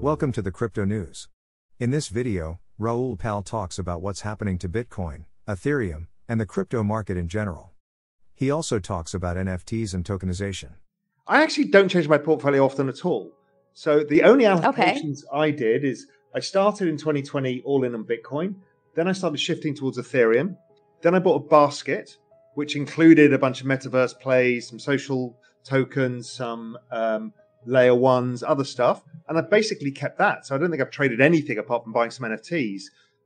Welcome to the Crypto News. In this video, Raoul Pal talks about what's happening to Bitcoin, Ethereum, and the crypto market in general. He also talks about NFTs and tokenization. I actually don't change my portfolio often at all. So the only allocations I did is I started in 2020 all in on Bitcoin. Then I started shifting towards Ethereum. Then I bought a basket, which included a bunch of metaverse plays, some social tokens, some layer ones, other stuff. And I basically kept that. So I don't think I've traded anything apart from buying some NFTs.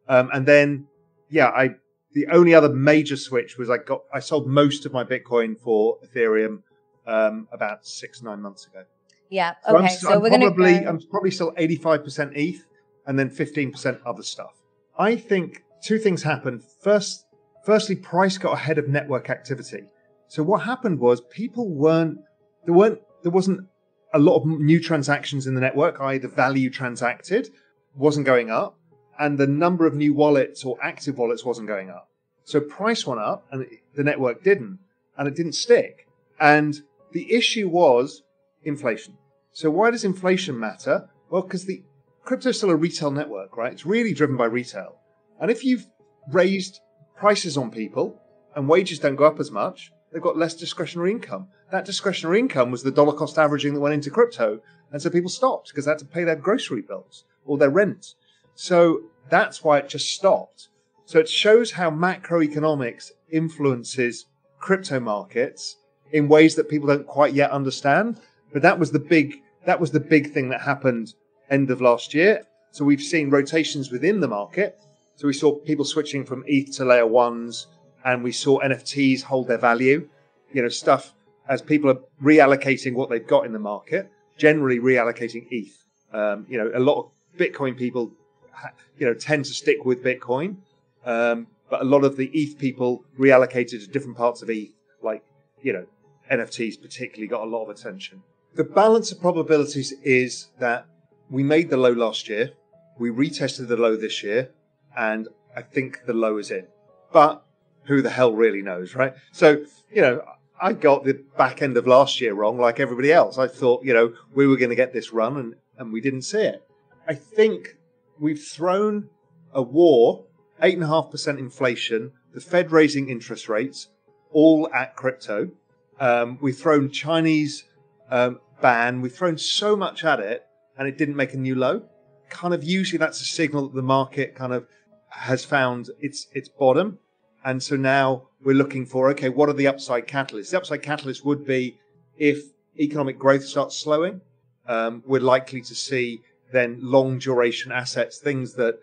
And then, the only other major switch was I sold most of my Bitcoin for Ethereum about 6-9 months ago. Yeah. Okay. I'm probably still 85% ETH and then 15% other stuff. I think two things happened. Firstly, price got ahead of network activity. So what happened was there wasn't a lot of new transactions in the network, i.e. the value transacted wasn't going up, and the number of new wallets or active wallets wasn't going up. So price went up and the network didn't, and it didn't stick. And the issue was inflation. So why does inflation matter? Well, because the crypto is still a retail network, right? It's really driven by retail. And if you've raised prices on people and wages don't go up as much, they've got less discretionary income. That discretionary income was the dollar cost averaging that went into crypto. And so people stopped because they had to pay their grocery bills or their rent. So that's why it just stopped. So it shows how macroeconomics influences crypto markets in ways that people don't quite yet understand. But that was the big thing that happened end of last year. So we've seen rotations within the market. So we saw people switching from ETH to layer ones, and we saw NFTs hold their value. Stuff as people are reallocating what they've got in the market, generally reallocating ETH. A lot of Bitcoin people, tend to stick with Bitcoin, but a lot of the ETH people reallocated to different parts of ETH, like NFTs particularly got a lot of attention. The balance of probabilities is that we made the low last year, we retested the low this year, and I think the low is in. But who the hell really knows, right? So, I got the back end of last year wrong like everybody else. I thought, we were going to get this run and we didn't see it. I think we've thrown a war, 8.5% inflation, the Fed raising interest rates, all at crypto. We've thrown Chinese ban. We've thrown so much at it and it didn't make a new low. Kind of usually that's a signal that the market kind of has found its bottom. And so now we're looking for, okay, what are the upside catalysts? The upside catalyst would be if economic growth starts slowing, we're likely to see then long duration assets, things that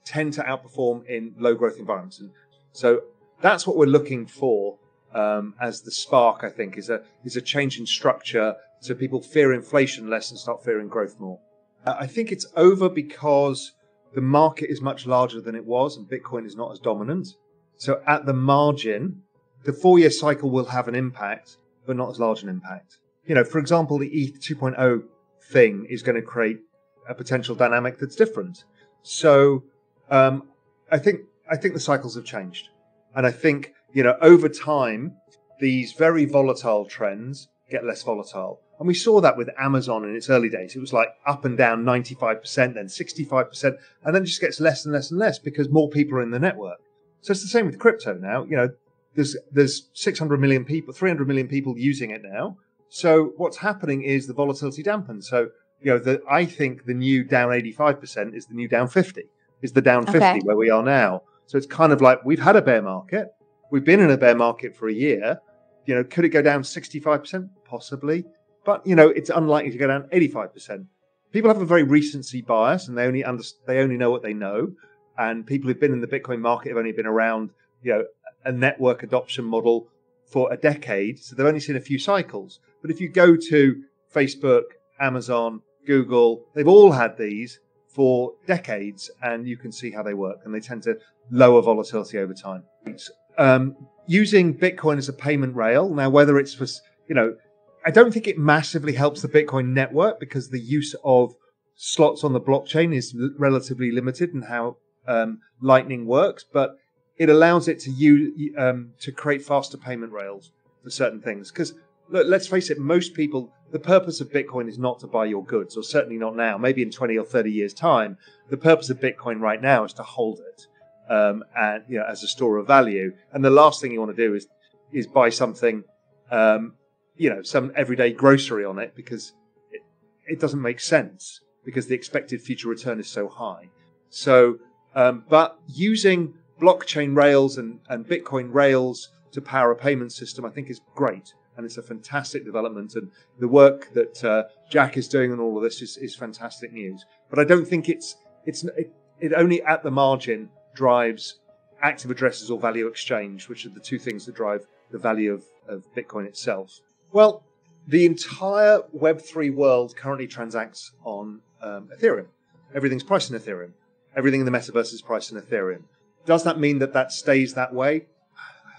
tend to outperform in low growth environments. And so that's what we're looking for as the spark, I think, is a change in structure so people fear inflation less and start fearing growth more. I think it's over because the market is much larger than it was and Bitcoin is not as dominant. So at the margin, the 4-year cycle will have an impact, but not as large an impact. For example, the ETH 2.0 thing is going to create a potential dynamic that's different. So I think the cycles have changed. And I think, over time, these very volatile trends get less volatile. And we saw that with Amazon in its early days. It was like up and down 95%, then 65%, and then it just gets less and less and less because more people are in the network. So it's the same with crypto now. There's 600 million people, 300 million people using it now. So what's happening is the volatility dampened. So, I think the new down 85% is the new down 50, is the down 50 where we are now. So it's kind of like we've had a bear market. We've been in a bear market for a year. Could it go down 65%? Possibly. But, it's unlikely to go down 85%. People have a very recency bias and they only know what they know. And people who've been in the Bitcoin market have only been around, a network adoption model for a decade. So they've only seen a few cycles. But if you go to Facebook, Amazon, Google, they've all had these for decades and you can see how they work. And they tend to lower volatility over time. Using Bitcoin as a payment rail. Now, whether it's for, I don't think it massively helps the Bitcoin network because the use of slots on the blockchain is relatively limited in how Lightning works, but it allows it to create faster payment rails for certain things. Because look, let's face it, most people, the purpose of Bitcoin is not to buy your goods, or certainly not now. Maybe in 20 or 30 years' time, the purpose of Bitcoin right now is to hold it and as a store of value. And the last thing you want to do is buy something, some everyday grocery on it, because it doesn't make sense, because the expected future return is so high. So, but using blockchain rails and Bitcoin rails to power a payment system, I think is great. And it's a fantastic development. And the work that Jack is doing on all of this is fantastic news. But I don't think it only at the margin drives active addresses or value exchange, which are the two things that drive the value of Bitcoin itself. Well, the entire Web3 world currently transacts on Ethereum. Everything's priced in Ethereum. Everything in the metaverse is priced in Ethereum. Does that mean that stays that way?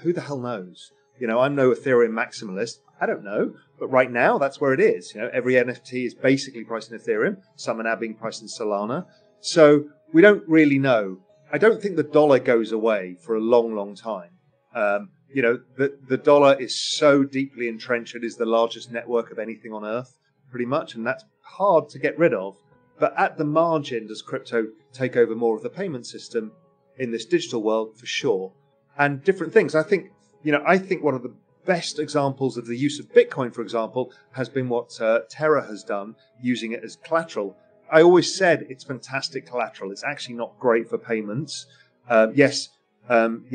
Who the hell knows? I'm no Ethereum maximalist. I don't know. But right now, that's where it is. Every NFT is basically priced in Ethereum. Some are now being priced in Solana. So we don't really know. I don't think the dollar goes away for a long, long time. The dollar is so deeply entrenched. It is the largest network of anything on Earth, pretty much. And that's hard to get rid of. But at the margin, does crypto take over more of the payment system in this digital world? For sure. And different things. I think one of the best examples of the use of Bitcoin, for example, has been what Terra has done, using it as collateral. I always said it's fantastic collateral. It's actually not great for payments. Lightning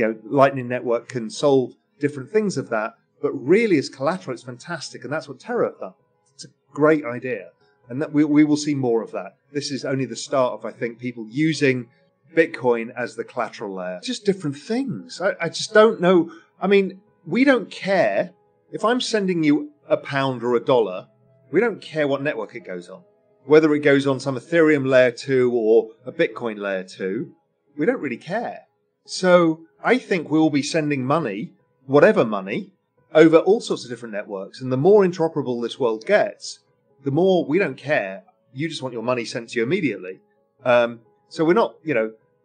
Network can solve different things of that, but really as collateral, it's fantastic. And that's what Terra have done. It's a great idea. And that we will see more of that. This is only the start of, I think, people using Bitcoin as the collateral layer. Just different things. I just don't know. I mean, we don't care. If I'm sending you £1 or $1, we don't care what network it goes on. Whether it goes on some Ethereum layer 2 or a Bitcoin layer 2, we don't really care. So I think we'll be sending money, whatever money, over all sorts of different networks. And the more interoperable this world gets, the more we don't care. You just want your money sent to you immediately. So we're not,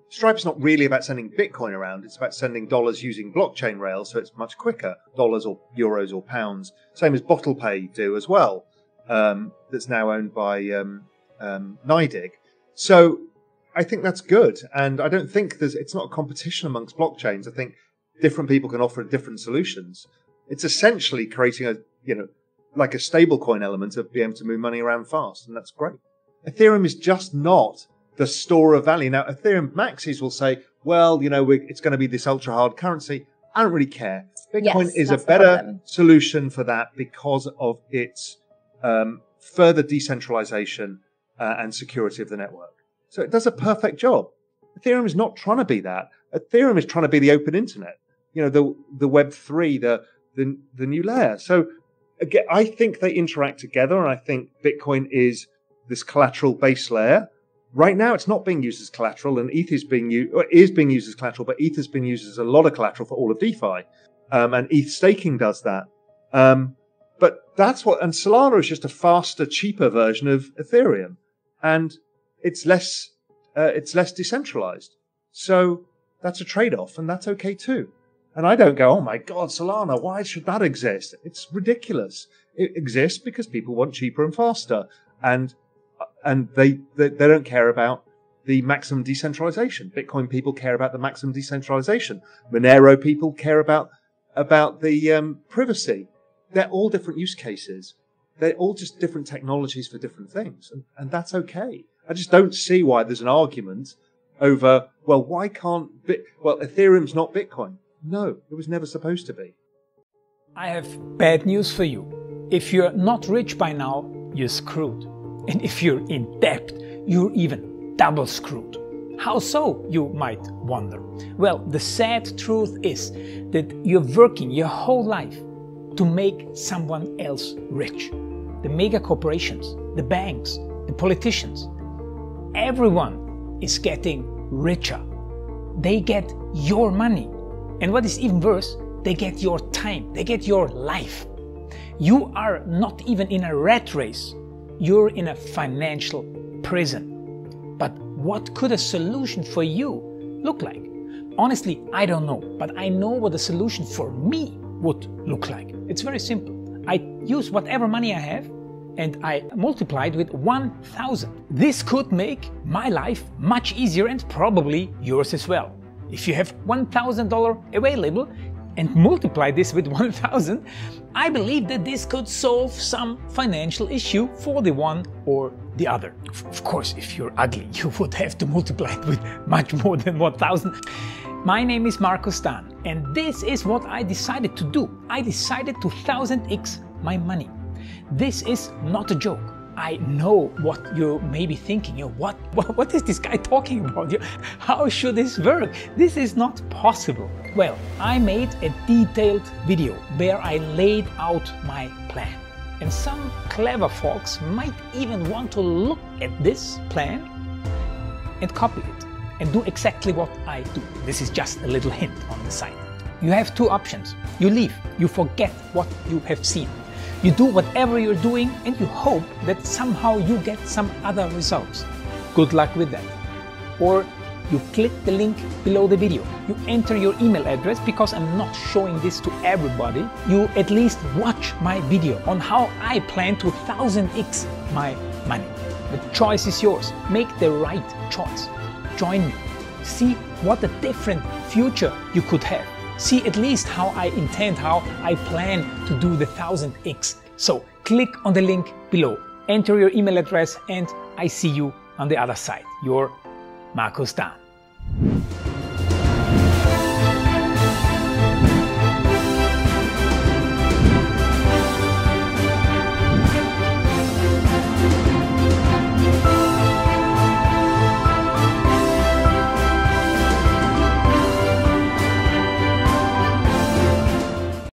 Stripe's not really about sending Bitcoin around. It's about sending dollars using blockchain rails, so it's much quicker. Dollars or euros or pounds. Same as BottlePay do as well. That's now owned by NYDIG. So I think that's good. And I don't think it's not a competition amongst blockchains. I think different people can offer different solutions. It's essentially creating like a stablecoin element of being able to move money around fast. And that's great. Ethereum is just not the store of value. Now, Ethereum maxis will say, well, it's going to be this ultra hard currency. I don't really care. Bitcoin is a better solution for that because of its further decentralization and security of the network. So it does a perfect job. Ethereum is not trying to be that. Ethereum is trying to be the open internet, the Web3, the new layer. So again, I think they interact together, and I think Bitcoin is this collateral base layer. Right now, it's not being used as collateral, and ETH is being used as collateral, but ETH has been used as a lot of collateral for all of DeFi, and ETH staking does that. But and Solana is just a faster, cheaper version of Ethereum, and it's less decentralized. So that's a trade-off, and that's okay too. And I don't go, oh my God, Solana, why should that exist? It's ridiculous. It exists because people want cheaper and faster, and they don't care about the maximum decentralization. Bitcoin people care about the maximum decentralization. Monero people care about the privacy. They're all different use cases. They're all just different technologies for different things, and that's okay. I just don't see why there's an argument over, well, why can't Ethereum's not Bitcoin? No, it was never supposed to be. I have bad news for you. If you're not rich by now, you're screwed. And if you're in debt, you're even double screwed. How so, you might wonder? Well, the sad truth is that you're working your whole life to make someone else rich. The mega corporations, the banks, the politicians, everyone is getting richer. They get your money. And what is even worse, they get your time, they get your life. You are not even in a rat race. You're in a financial prison. But what could a solution for you look like? Honestly, I don't know, but I know what a solution for me would look like. It's very simple. I use whatever money I have and I multiply it with 1,000. This could make my life much easier and probably yours as well. If you have $1,000 available and multiply this with 1,000, I believe that this could solve some financial issue for the one or the other. Of course, if you're ugly, you would have to multiply it with much more than 1,000. My name is Markus Dahn, and this is what I decided to do. I decided to 1000x my money. This is not a joke. I know what you may be thinking. What is this guy talking about? How should this work? This is not possible. Well, I made a detailed video where I laid out my plan. And some clever folks might even want to look at this plan and copy it and do exactly what I do. This is just a little hint on the side. You have two options. You leave, you forget what you have seen. You do whatever you're doing and you hope that somehow you get some other results. Good luck with that. Or you click the link below the video. You enter your email address because I'm not showing this to everybody. You at least watch my video on how I plan to 1000x my money. The choice is yours. Make the right choice. Join me. See what a different future you could have. See at least how I intend, how I plan to do the 1000x. So click on the link below, enter your email address, and I see you on the other side. Your Markus Dahn.